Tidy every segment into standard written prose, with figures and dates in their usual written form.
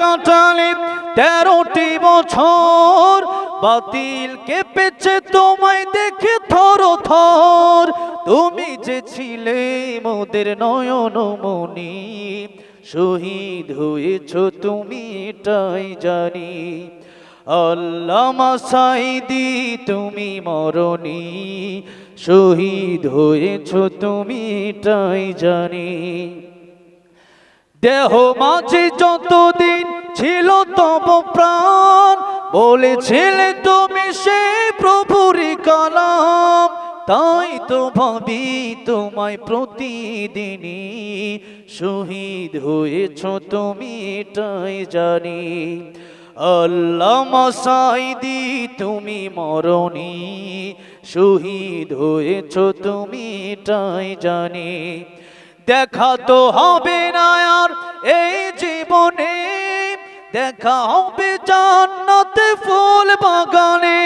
কাটালে 13টি বছর, বাতিল কেঁপেছে তোমায় দেখে থর থর। তুমি যে ছিলে মোদের নয়ন মনি, শহীদ হয়েছ তুমি এটাই জানি। আল্লামা সাঈদী তুমি মরণি, শহীদ হয়েছ তুমি এটাই জানি। দেহ মাঝে যতদিন ছিল তব প্রাণ, বলেছিলে তুমি সে প্রভুরই কালাম। তাই তো ভাবি তোমায় প্রতিদিনই, শহীদ হয়েছ তুমি এটাই জানি। আল্লামা সাঈদী তুমি মরণি, শহীদ হয়েছ তুমি এটাই জানি। দেখা তো হবে না আর এই জীবনে, দেখা হবে জান্নাতে ফুল বাগানে।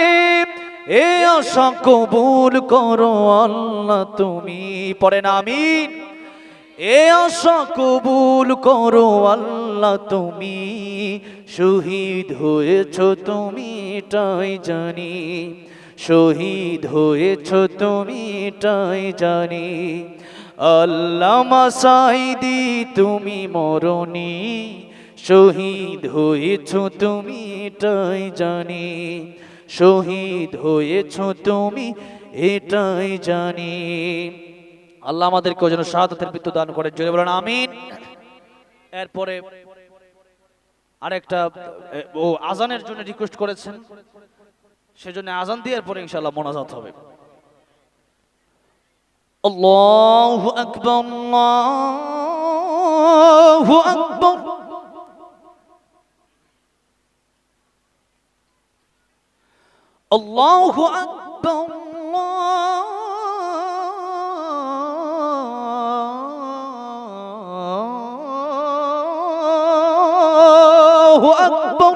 এ আশা কবুল করো আল্লাহ তুমি, পড়েন আমিন। এ আশা কবুল করো আল্লাহ তুমি, শহীদ হয়েছ তুমি এটাই জানি। শহীদ হয়েছ তুমি এটাই জানি। আল্লামা সাঈদী তুমি মরণি, শহীদ হয়েছ তুমি এটাই জানি। শহীদ হয়েছ তুমি এটাই জানি। আল্লাহ আমাদেরকে যেন শাহাদাতের মৃত্যু দান করেন, জোরে বলেন আমিন। এরপরে আরেকটা আজানের জন্য রিকোয়েস্ট করেছেন, সেজন্য আজান দিয়ে এরপরে ইনশাআল্লাহ মোনাজাত হবে। আল্লাহু আকবার, আল্লাহু আকবার, আল্লাহু আকবার, আল্লাহু আকবার।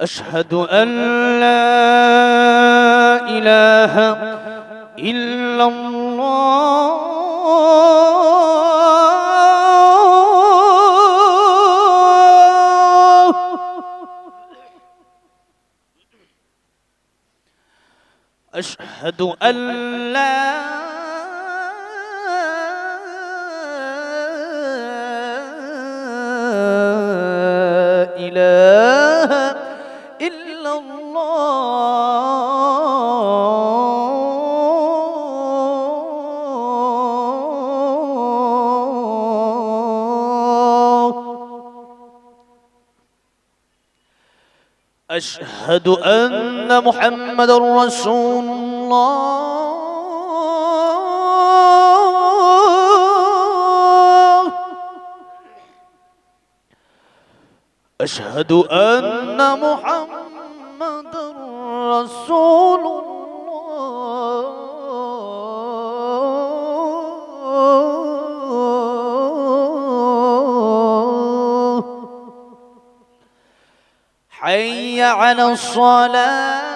আশহাদু আল্লা ইলাহা ইল্লাল্লাহ, আশহাদু আল্লা ইলাহা أشهد أن محمد رسول الله، أشهد أن محمد رسول الله. حي على الصلاة،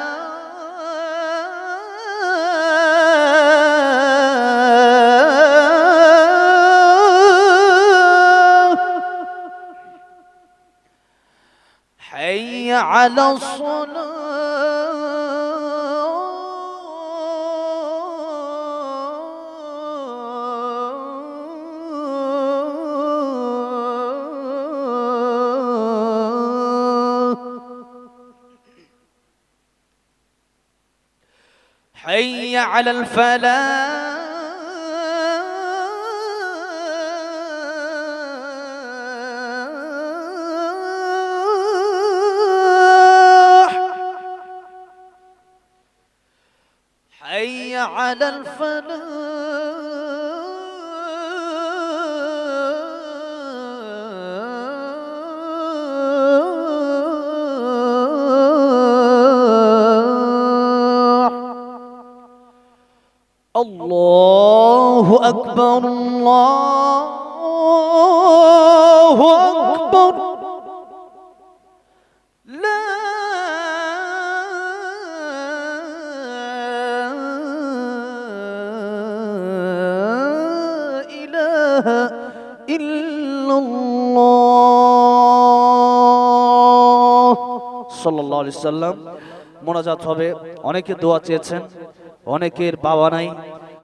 حي على الصلاة. حي على الفلاح، حي على الفلاح. الله أكبر، الله أكبر، لا إله ইল্লাল্লাহ সাল্লাল্লাহু আলাইহি সাল্লাম মোনাজাত হবে। অনেকে দোয়া চেয়েছেন, অনেকের বাবা নাই,